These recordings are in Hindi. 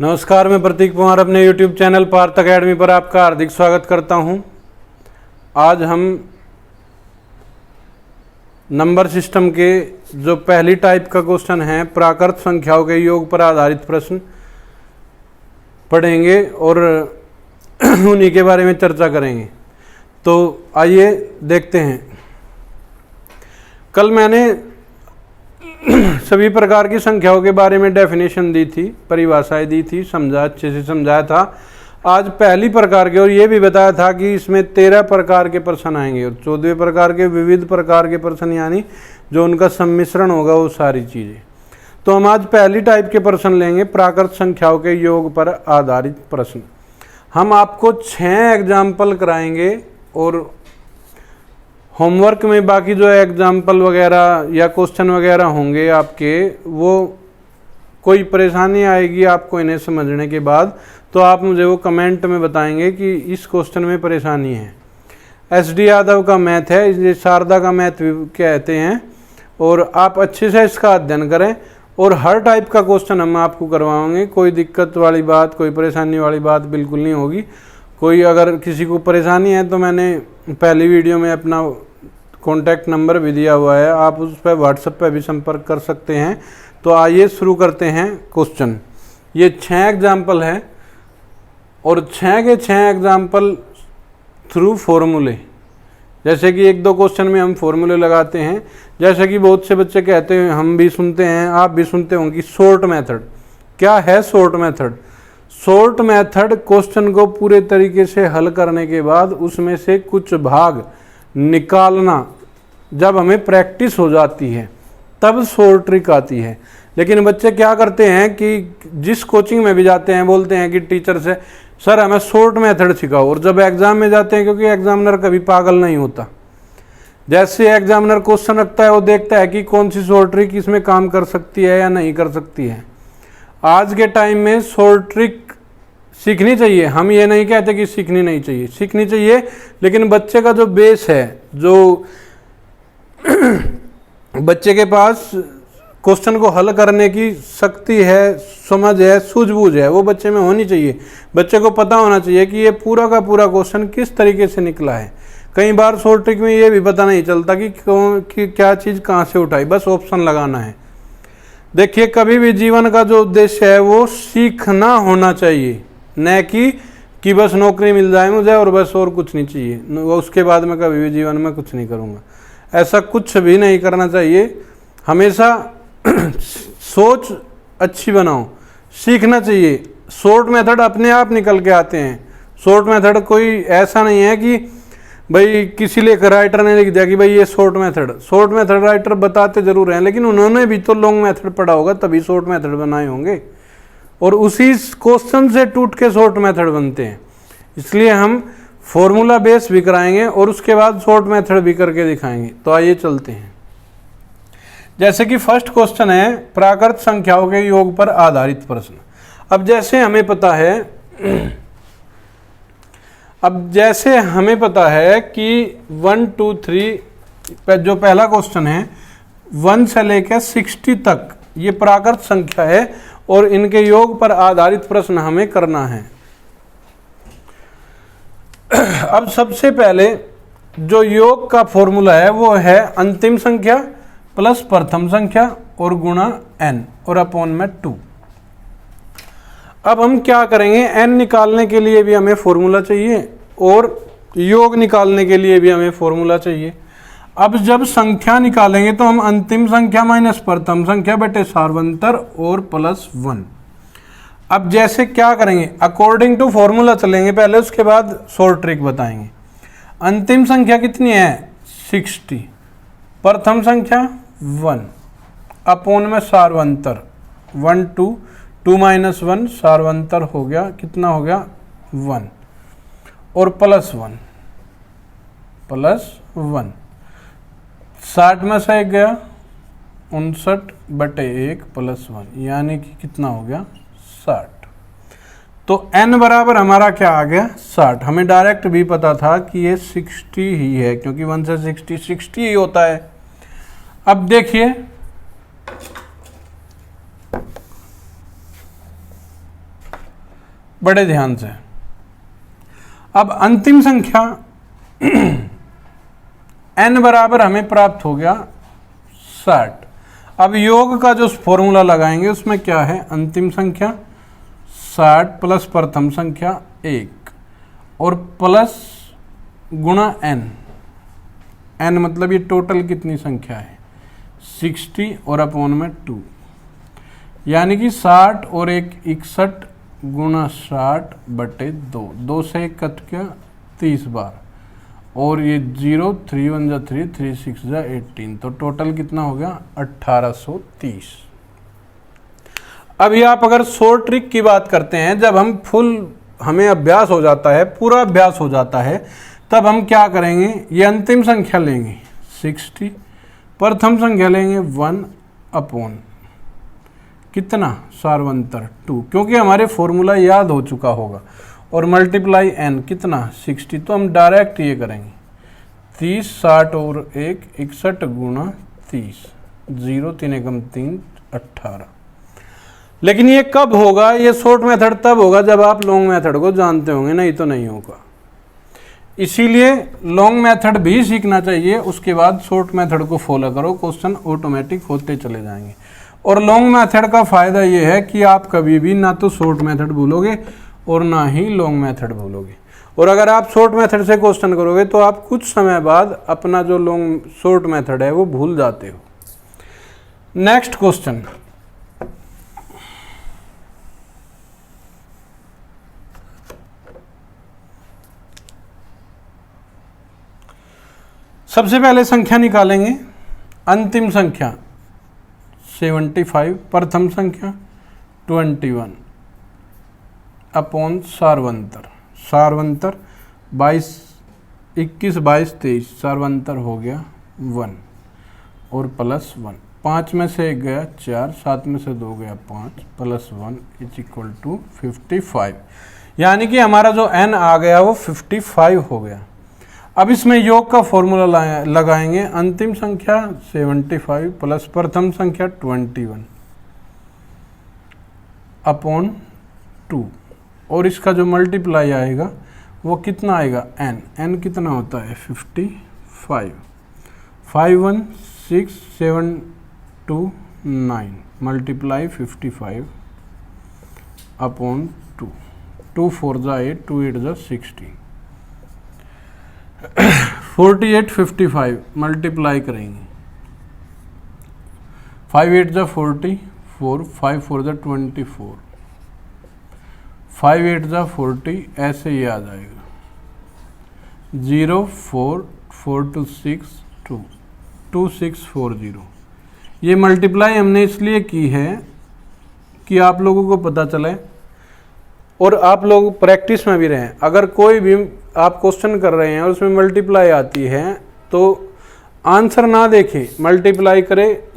नमस्कार, मैं प्रतीक कुमार अपने YouTube चैनल पार्थ अकेडमी पर आपका हार्दिक स्वागत करता हूं। आज हम नंबर सिस्टम के जो पहली टाइप का क्वेश्चन है प्राकृत संख्याओं के योग पर आधारित प्रश्न पढ़ेंगे और उन्हीं के बारे में चर्चा करेंगे। तो आइए देखते हैं। कल मैंने सभी प्रकार की संख्याओं के बारे में डेफिनेशन दी थी, परिभाषाएं दी थी, अच्छे से समझाया था। आज पहली प्रकार के और ये भी बताया था कि इसमें 13 प्रकार के प्रश्न आएंगे और 14वें प्रकार के विविध प्रकार के प्रश्न, यानी जो उनका सम्मिश्रण होगा वो सारी चीज़ें। तो हम आज पहली टाइप के प्रश्न लेंगे, प्राकृत संख्याओं के योग पर आधारित प्रश्न। हम आपको 6 एग्जाम्पल कराएंगे और होमवर्क में बाकी जो एग्जाम्पल वगैरह या क्वेश्चन वगैरह होंगे आपके, वो कोई परेशानी आएगी आपको इन्हें समझने के बाद तो आप मुझे वो कमेंट में बताएंगे कि इस क्वेश्चन में परेशानी है। SD यादव का मैथ है, इसे शारदा का मैथ भी कहते हैं, और आप अच्छे से इसका अध्ययन करें और हर टाइप का क्वेश्चन हम आपको करवाएंगे। कोई दिक्कत वाली बात, कोई परेशानी वाली बात बिल्कुल नहीं होगी। कोई अगर किसी को परेशानी है तो मैंने पहली वीडियो में अपना कॉन्टैक्ट नंबर भी दिया हुआ है, आप उस पर व्हाट्सएप पर भी संपर्क कर सकते हैं। तो आइए शुरू करते हैं क्वेश्चन। ये 6 एग्जाम्पल है और 6 के 6 एग्जाम्पल थ्रू फॉर्मूले, जैसे कि 1-2 क्वेश्चन में हम फॉर्मूले लगाते हैं। जैसे कि बहुत से बच्चे कहते हैं, हम भी सुनते हैं, आप भी सुनते होंगे कि शॉर्ट मेथड। क्या है short method? Short method question को पूरे तरीके से हल करने के बाद उसमें से कुछ भाग निकालना, जब हमें प्रैक्टिस हो जाती है तब शॉर्ट ट्रिक आती है। लेकिन बच्चे क्या करते हैं कि जिस कोचिंग में भी जाते हैं बोलते हैं कि टीचर से सर हमें शॉर्ट मेथड सिखाओ, और जब एग्जाम में जाते हैं, क्योंकि एग्जामिनर कभी पागल नहीं होता, जैसे एग्जामिनर क्वेश्चन रखता है वो देखता है कि कौन सी शॉर्ट ट्रिक इसमें काम कर सकती है या नहीं कर सकती है। आज के टाइम में शॉर्ट ट्रिक सीखनी चाहिए, हम ये नहीं कहते कि सीखनी नहीं चाहिए, सीखनी चाहिए, लेकिन बच्चे का जो बेस है, जो बच्चे के पास क्वेश्चन को हल करने की शक्ति है, समझ है, सूझबूझ है, वो बच्चे में होनी चाहिए। बच्चे को पता होना चाहिए कि ये पूरा का पूरा क्वेश्चन किस तरीके से निकला है। कई बार शॉर्ट ट्रिक में ये भी पता नहीं चलता कि क्या चीज़ कहाँ से उठाई, बस ऑप्शन लगाना है। देखिए, कभी भी जीवन का जो उद्देश्य है वो सीखना होना चाहिए, न कि बस नौकरी मिल जाए मुझे और बस और कुछ नहीं चाहिए, उसके बाद मैं कभी भी जीवन में कुछ नहीं करूँगा। ऐसा कुछ भी नहीं करना चाहिए। हमेशा सोच अच्छी बनाओ, सीखना चाहिए। शॉर्ट मेथड अपने आप निकल के आते हैं। शॉर्ट मेथड कोई ऐसा नहीं है कि भाई किसी राइटर ने लिख दिया कि भाई ये शॉर्ट मेथड राइटर बताते जरूर हैं, लेकिन उन्होंने भी तो लॉन्ग मेथड पढ़ा होगा तभी शॉर्ट मेथड बनाए होंगे, और उसी क्वेश्चन से टूट के शॉर्ट मेथड बनते हैं। इसलिए हम फॉर्मूला बेस भी कराएंगे और उसके बाद शॉर्ट मेथड भी करके दिखाएंगे। तो आइए चलते हैं। जैसे कि फर्स्ट क्वेश्चन है प्राकृत संख्याओं के योग पर आधारित प्रश्न। अब जैसे हमें पता है कि 1 2 3 जो पहला क्वेश्चन है 1 से लेकर 60 तक ये प्राकृत संख्या है और इनके योग पर आधारित प्रश्न हमें करना है। अब सबसे पहले जो योग का फॉर्मूला है वो है अंतिम संख्या प्लस प्रथम संख्या और गुणा n और अपॉन में 2। अब हम क्या करेंगे, n निकालने के लिए भी हमें फॉर्मूला चाहिए और योग निकालने के लिए भी हमें फॉर्मूला चाहिए। अब जब संख्या निकालेंगे तो हम अंतिम संख्या माइनस प्रथम संख्या बटे सार्वंतर और प्लस 1। अब जैसे क्या करेंगे, अकॉर्डिंग टू फॉर्मूला चलेंगे पहले, उसके बाद शॉर्ट ट्रिक बताएंगे। अंतिम संख्या कितनी है 60, प्रथम संख्या 1 अपॉन में सार्वंतर 1 2 माइनस 1 सार्वंतर हो गया, कितना हो गया 1 और प्लस 1 60 में से 1 गया 59 बटे 1 प्लस 1, यानी कि कितना हो गया 60। तो n बराबर हमारा क्या आ गया 60। हमें डायरेक्ट भी पता था कि ये 60 ही है, क्योंकि 1 से 60 ही होता है। अब देखिए बड़े ध्यान से। अब अंतिम संख्या n बराबर हमें प्राप्त हो गया 60। अब योग का जो फॉर्मूला लगाएंगे उसमें क्या है, अंतिम संख्या 60 प्लस प्रथम संख्या 1 और प्लस गुणा n मतलब ये टोटल कितनी संख्या है 60 और अपॉन में 2, यानी कि 60 और 1 61 गुणा 60 बटे 2, 2 से 1 कट गया 30 बार, और ये 0 3 1 जा 3 3 6 जा 18, तो टोटल कितना हो गया 1830। अभी आप अगर शॉर्ट ट्रिक की बात करते हैं, जब हम हमें अभ्यास हो जाता है, पूरा अभ्यास हो जाता है, तब हम क्या करेंगे, ये अंतिम संख्या लेंगे 60, प्रथम संख्या लेंगे 1 अपॉन कितना सार्वंतर 2, क्योंकि हमारे फॉर्मूला याद हो चुका होगा, और मल्टीप्लाई n कितना 60, तो हम डायरेक्ट ये करेंगे 30 60 और 1 61 गुणा 30, 0 3 एकम 3 18। लेकिन ये कब होगा, ये शॉर्ट मेथड तब होगा जब आप लॉन्ग मेथड को जानते होंगे, नहीं तो नहीं होगा। इसीलिए लॉन्ग मेथड भी सीखना चाहिए, उसके बाद शॉर्ट मेथड को फॉलो करो, क्वेश्चन ऑटोमेटिक होते चले जाएंगे। और लॉन्ग मेथड का फायदा ये है कि आप कभी भी ना तो शॉर्ट मेथड भूलोगे और ना ही लॉन्ग मेथड भूलोगे। और अगर आप शॉर्ट मेथड से क्वेश्चन करोगे तो आप कुछ समय बाद अपना जो लॉन्ग शॉर्ट मेथड है वो भूल जाते हो। नेक्स्ट क्वेश्चन, सबसे पहले संख्या निकालेंगे, अंतिम संख्या 75, प्रथम संख्या 21 अपॉन सार्वंतर 22 21 22 23, सार्वंतर हो गया 1 और प्लस 1, 5 में से 1 गया 4, 7 में से 2 गया 5, प्लस 1 इज इक्वल टू 55, यानी कि हमारा जो n आ गया वो 55 हो गया। अब इसमें योग का फॉर्मूला लगाएंगे, अंतिम संख्या 75 प्लस प्रथम संख्या 21 अपॉन 2, और इसका जो मल्टीप्लाई आएगा वो कितना आएगा n कितना होता है 55, 5 1 6 7 2 9 मल्टीप्लाई 55 अपॉन 2, 2 4 जा 8 2 8 जा 16, 48 55 मल्टीप्लाई करेंगे, 5 8 जा 44, 5 4 जा 24, 5 8 जा 40, ऐसे ही आ जाएगा 0 4 4 2 6 2 2 6 4 0। ये मल्टीप्लाई हमने इसलिए की है कि आप लोगों को पता चले और आप लोग प्रैक्टिस में भी रहें। अगर कोई भी आप क्वेश्चन कर रहे हैं और उसमें मल्टीप्लाई आती है तो आंसर ना देखें, मल्टीप्लाई करें।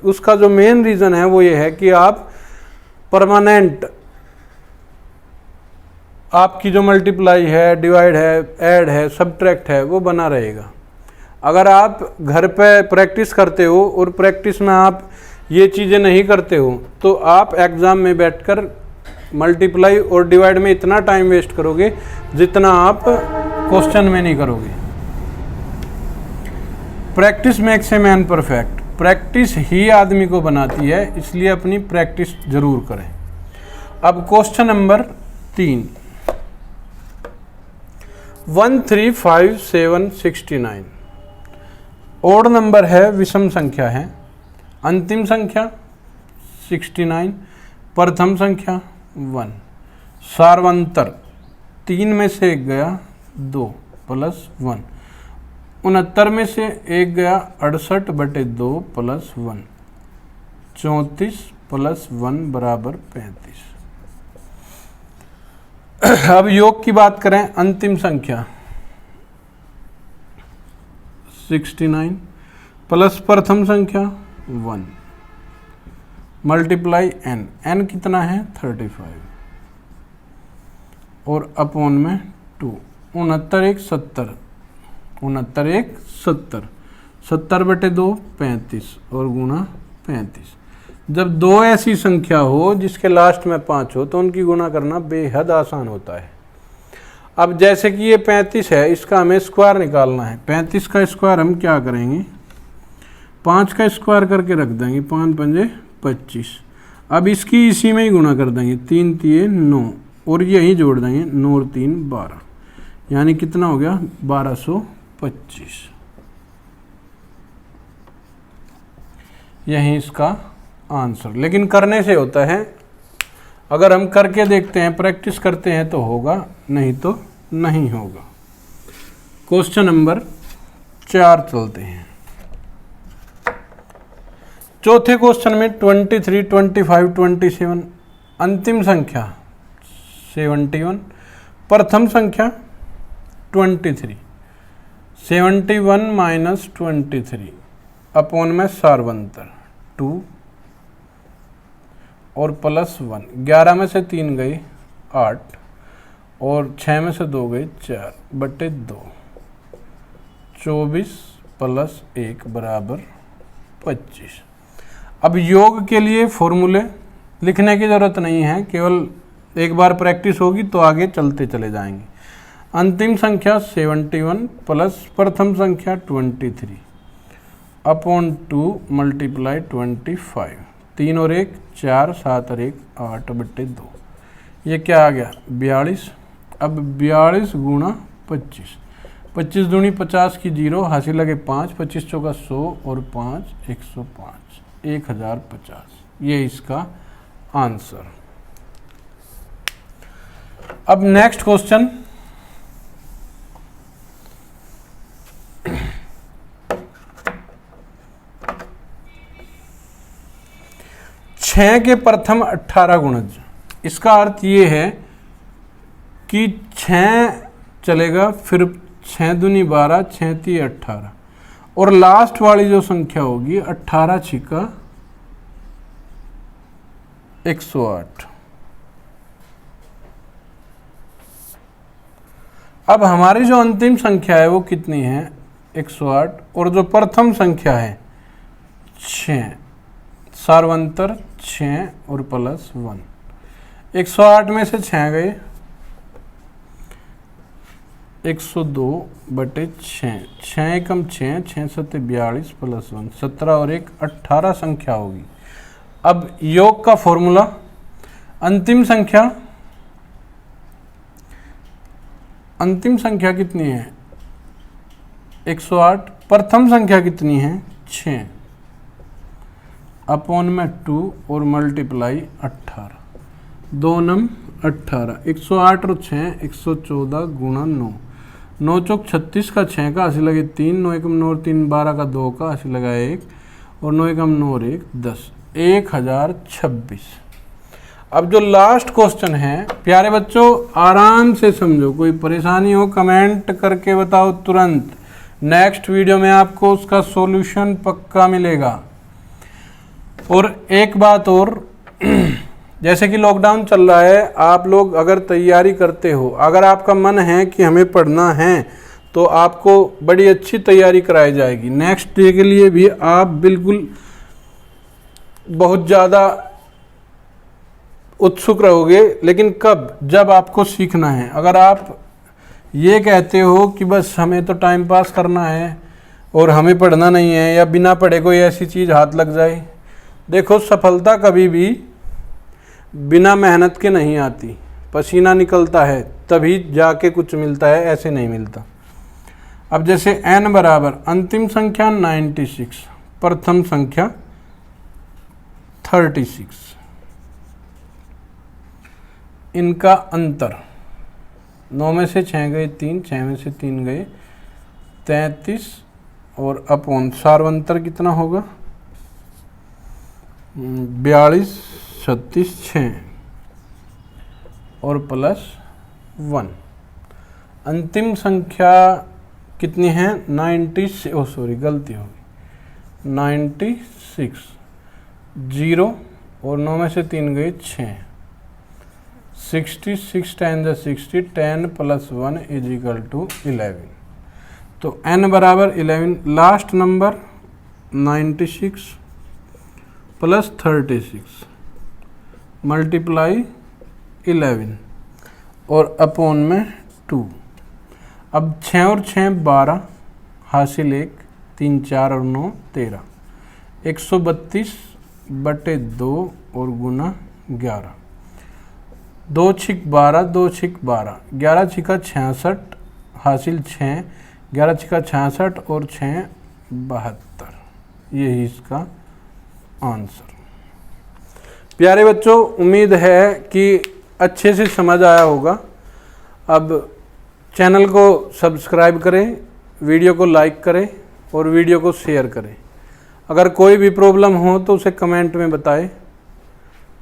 उसका जो मेन रीज़न है वो ये है कि आप परमानेंट आपकी जो मल्टीप्लाई है, डिवाइड है, ऐड है, सब्ट्रैक्ट है, वो बना रहेगा। अगर आप घर पे प्रैक्टिस करते हो और प्रैक्टिस में आप ये चीज़ें नहीं करते हो तो आप एग्ज़ाम में बैठकर मल्टीप्लाई और डिवाइड में इतना टाइम वेस्ट करोगे जितना आप क्वेश्चन में नहीं करोगे। Practice makes a man perfect, practice ही आदमी को बनाती है, इसलिए अपनी प्रैक्टिस जरूर करें। अब क्वेश्चन नंबर 3, 1 3 5 7 69 ओड नंबर है, विषम संख्या है, अंतिम संख्या 69, प्रथम संख्या 1, सार्वंतर 3 में से 1 गया 2 प्लस 1, 69 में से 1 गया 68 बटे 2 प्लस 1, 34 प्लस 1 बराबर 35। अब योग की बात करें, अंतिम संख्या 69 प्लस प्रथम संख्या 1 मल्टीप्लाई n कितना है 35 और अपॉन में 2, 69 1 70, 69 1 70, 70 बटे 2 35 और गुणा 35, जब दो ऐसी संख्या हो जिसके लास्ट में 5 हो तो उनकी गुणा करना बेहद आसान होता है। अब जैसे कि ये 35 है, इसका हमें स्क्वायर निकालना है। 35 का स्क्वायर हम क्या करेंगे, 5 का स्क्वायर करके रख देंगे, 5 पंजे 25। अब इसकी इसी में ही गुणा कर देंगे, 3 तिये 9 और यही जोड़ देंगे, 9 और 3 12, यानी कितना हो गया 1225। यही इसका आंसर। लेकिन करने से होता है, अगर हम करके देखते हैं, प्रैक्टिस करते हैं तो होगा, नहीं तो नहीं होगा। क्वेश्चन नंबर 4 चलते हैं। चौथे क्वेश्चन में 23, 25, 27 अंतिम संख्या 71, प्रथम संख्या 23, 71 माइनस 23 अपॉन में सार्वंतर 2 और प्लस 1, 11 में से 3 गई 8 और 6 में से 2 गई 4 बटे 2, 24 प्लस 1 बराबर 25। अब योग के लिए फॉर्मूले लिखने की ज़रूरत नहीं है, केवल एक बार प्रैक्टिस होगी तो आगे चलते चले जाएंगे। अंतिम संख्या 71 प्लस प्रथम संख्या 23 अपॉन 2 मल्टीप्लाई 25, 3 और 1 4, 7 और 1 8 बटे 2, ये क्या आ गया 42। अब 42 गुणा 25, 25 दूनी 50 की 0, हासिल लगे 5, 25 चौका 100 और 5 105, 1050, ये इसका आंसर। अब नेक्स्ट क्वेश्चन, छः के प्रथम 18 गुणज। इसका अर्थ ये है कि 6 चलेगा, फिर 6 दूनी 12, 6 ती 18 और लास्ट वाली जो संख्या होगी 18 छिका 108। अब हमारी जो अंतिम संख्या है वो कितनी है 108 और जो प्रथम संख्या है 6, सार्वंतर 6 और प्लस 1, 108 में से 6 गए 102 बटे 6, 6 एकम 6, 6 सत्ते 42 प्लस 1, 17 और 1 18 संख्या होगी। अब योग का फॉर्मूला, अंतिम संख्या कितनी है 108, प्रथम संख्या कितनी है 6 अपॉन में 2 और मल्टीप्लाई 18, 2 नम 18, 108 और 6 114 गुणा 9, 9 चौक 36 का 6 का हासिल लगे 3, 9 एकम 9 और 3 12 का 2 का हासिल लगा 1 और 9 एकम 9 और 1 10, 1026। अब जो लास्ट क्वेश्चन है प्यारे बच्चों आराम से समझो, कोई परेशानी हो कमेंट करके बताओ तुरंत, नेक्स्ट वीडियो में आपको उसका सॉल्यूशन पक्का मिलेगा। और एक बात और, जैसे कि लॉकडाउन चल रहा है, आप लोग अगर तैयारी करते हो, अगर आपका मन है कि हमें पढ़ना है तो आपको बड़ी अच्छी तैयारी कराई जाएगी। नेक्स्ट डे के लिए भी आप बिल्कुल बहुत ज़्यादा उत्सुक रहोगे, लेकिन कब, जब आपको सीखना है। अगर आप ये कहते हो कि बस हमें तो टाइम पास करना है और हमें पढ़ना नहीं है, या बिना पढ़े कोई ऐसी चीज़ हाथ लग जाए, देखो सफलता कभी भी बिना मेहनत के नहीं आती, पसीना निकलता है तभी जाके कुछ मिलता है, ऐसे नहीं मिलता। अब जैसे n बराबर अंतिम संख्या 96, प्रथम संख्या 36, इनका अंतर 9 में से 6 गए 3, 6 में से 3 गए 33 और अपॉन सार्वंतर कितना होगा 42 36 6 और प्लस 1। अंतिम संख्या कितनी है 96, ओ सॉरी गलती होगी 96, 0 और 9 में से 3 गए 6, 66 10 60, 10 प्लस 1 इज इक्वल टू 11। तो n बराबर 11, लास्ट नंबर 96 प्लस 36 मल्टीप्लाई 11 और अपॉन में 2। अब 6 और 6 12, हासिल 1, 3 4 और 9 13, 132/2 और गुना 11। 2 छिक 12, 2 छिक 12, 11 छिका 66, हासिल 6, 11 छिका 66 और 6 72। यही इसका आंसर। प्यारे बच्चों, उम्मीद है कि अच्छे से समझ आया होगा। अब चैनल को सब्सक्राइब करें, वीडियो को लाइक करें और वीडियो को शेयर करें। अगर कोई भी प्रॉब्लम हो तो उसे कमेंट में बताएं,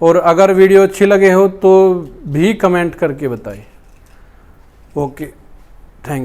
और अगर वीडियो अच्छी लगे हो तो भी कमेंट करके बताएं। Okay, thank you.